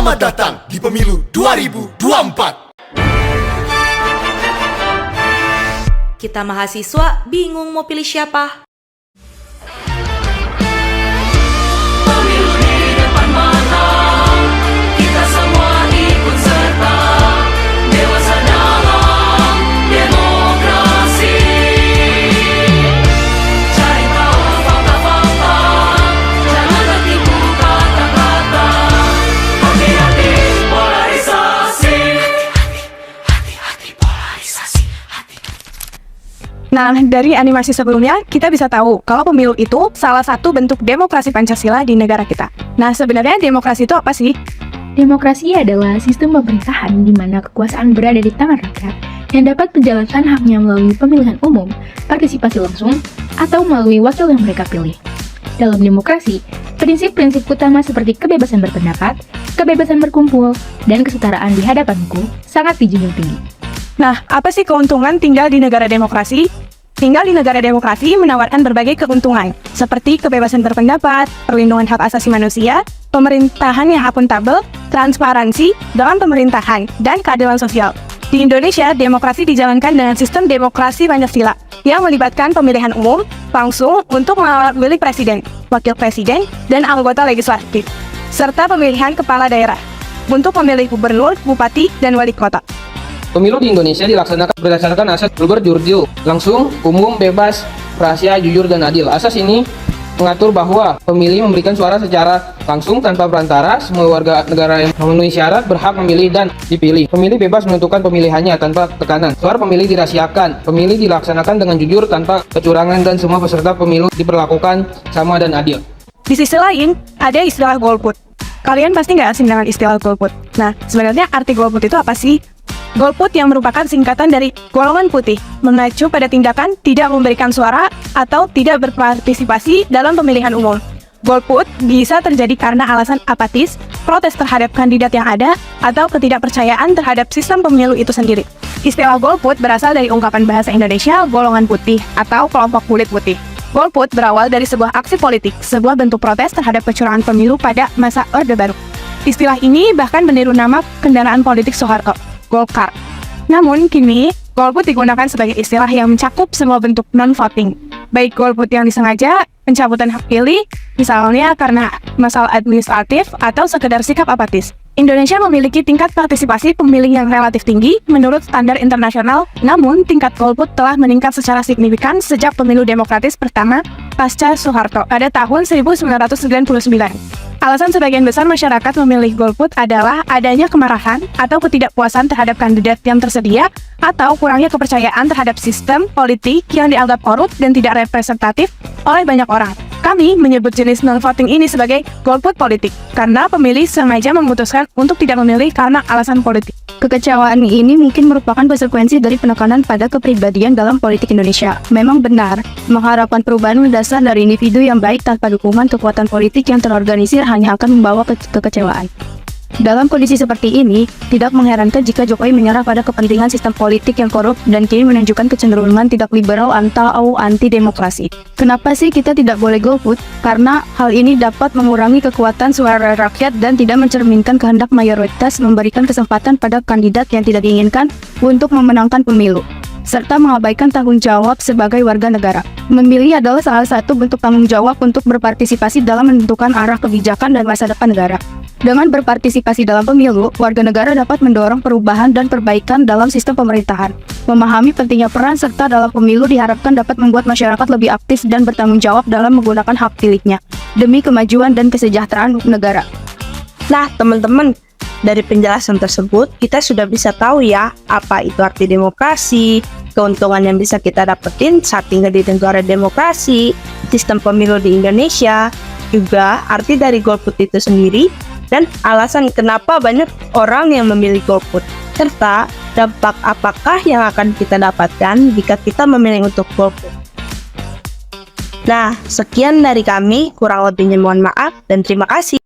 Selamat datang di Pemilu 2024. Kita mahasiswa bingung mau pilih siapa? Pemilu di depan mata, kita semua ikut serta, dewasa dalam demokrasi. Cari tahu fakta-fakta, jangan tertipu kata-kata. Hati-hati polarisasi. Hati-hati polarisasi. Nah, dari animasi sebelumnya, kita bisa tahu kalau pemilu itu salah satu bentuk demokrasi Pancasila di negara kita. Nah, sebenarnya demokrasi itu apa sih? Demokrasi adalah sistem pemerintahan di mana kekuasaan berada di tangan rakyat yang dapat menjalankan haknya melalui pemilihan umum, partisipasi langsung, atau melalui wakil yang mereka pilih. Dalam demokrasi, prinsip-prinsip utama seperti kebebasan berpendapat, kebebasan berkumpul, dan kesetaraan di hadapan hukum sangat dijunjung tinggi. Nah, apa sih keuntungan tinggal di negara demokrasi? Tinggal di negara demokrasi menawarkan berbagai keuntungan, seperti kebebasan berpendapat, perlindungan hak asasi manusia, pemerintahan yang akuntabel, transparansi dalam pemerintahan, dan keadilan sosial. Di Indonesia, demokrasi dijalankan dengan sistem demokrasi Pancasila, yang melibatkan pemilihan umum langsung untuk memilih presiden, wakil presiden, dan anggota legislatif, serta pemilihan kepala daerah untuk memilih gubernur, bupati, dan wali kota. Pemilu di Indonesia dilaksanakan berdasarkan asas berjurjil, langsung, umum, bebas, rahasia, jujur, dan adil. Asas ini mengatur bahwa pemilih memberikan suara secara langsung tanpa perantara. Semua warga negara yang memenuhi syarat berhak memilih dan dipilih. Pemilih bebas menentukan pemilihannya tanpa tekanan. Suara pemilih dirahasiakan. Pemilih dilaksanakan dengan jujur tanpa kecurangan dan semua peserta pemilu diperlakukan sama dan adil. Di sisi lain, ada istilah golput. Kalian pasti nggak asing dengan istilah golput. Nah, sebenarnya arti golput itu apa sih? Golput yang merupakan singkatan dari golongan putih, mengacu pada tindakan tidak memberikan suara atau tidak berpartisipasi dalam pemilihan umum. Golput bisa terjadi karena alasan apatis, protes terhadap kandidat yang ada, atau ketidakpercayaan terhadap sistem pemilu itu sendiri. Istilah golput berasal dari ungkapan bahasa Indonesia golongan putih atau kelompok kulit putih. Golput berawal dari sebuah aksi politik, sebuah bentuk protes terhadap kecurangan pemilu pada masa Orde Baru. Istilah ini bahkan meniru nama kendaraan politik Soeharto, Golkar. Namun, kini, golput digunakan sebagai istilah yang mencakup semua bentuk non-voting. Baik golput yang disengaja, pencabutan hak pilih, misalnya karena masalah administratif atau sekedar sikap apatis. Indonesia memiliki tingkat partisipasi pemilih yang relatif tinggi menurut standar internasional, namun tingkat golput telah meningkat secara signifikan sejak pemilu demokratis pertama pasca Soeharto pada tahun 1999. Alasan sebagian besar masyarakat memilih golput adalah adanya kemarahan atau ketidakpuasan terhadap kandidat yang tersedia atau kurangnya kepercayaan terhadap sistem politik yang dianggap korup dan tidak representatif oleh banyak orang. Kami menyebut jenis non-voting ini sebagai golput politik karena pemilih sengaja memutuskan untuk tidak memilih karena alasan politik. Kekecewaan ini mungkin merupakan konsekuensi dari penekanan pada kepribadian dalam politik Indonesia. Memang benar, mengharapkan perubahan mendasar dari individu yang baik tanpa dukungan kekuatan politik yang terorganisir hanya akan membawa kekecewaan. Dalam kondisi seperti ini, tidak mengherankan jika Jokowi menyerah pada kepentingan sistem politik yang korup dan kini menunjukkan kecenderungan tidak liberal atau anti-demokrasi. Kenapa sih kita tidak boleh golput? Karena hal ini dapat mengurangi kekuatan suara rakyat dan tidak mencerminkan kehendak mayoritas, memberikan kesempatan pada kandidat yang tidak diinginkan untuk memenangkan pemilu, serta mengabaikan tanggung jawab sebagai warga negara. Memilih adalah salah satu bentuk tanggung jawab untuk berpartisipasi dalam menentukan arah kebijakan dan masa depan negara. Dengan berpartisipasi dalam pemilu, warga negara dapat mendorong perubahan dan perbaikan dalam sistem pemerintahan. Memahami pentingnya peran serta dalam pemilu diharapkan dapat membuat masyarakat lebih aktif dan bertanggung jawab dalam menggunakan hak pilihnya, demi kemajuan dan kesejahteraan negara. Nah, teman-teman, dari penjelasan tersebut, kita sudah bisa tahu ya, apa itu arti demokrasi, keuntungan yang bisa kita dapetin saat tinggal di negara demokrasi, sistem pemilu di Indonesia, juga arti dari golput itu sendiri, dan alasan kenapa banyak orang yang memilih golput, serta dampak apakah yang akan kita dapatkan jika kita memilih untuk golput. Nah, sekian dari kami, kurang lebihnya mohon maaf dan terima kasih.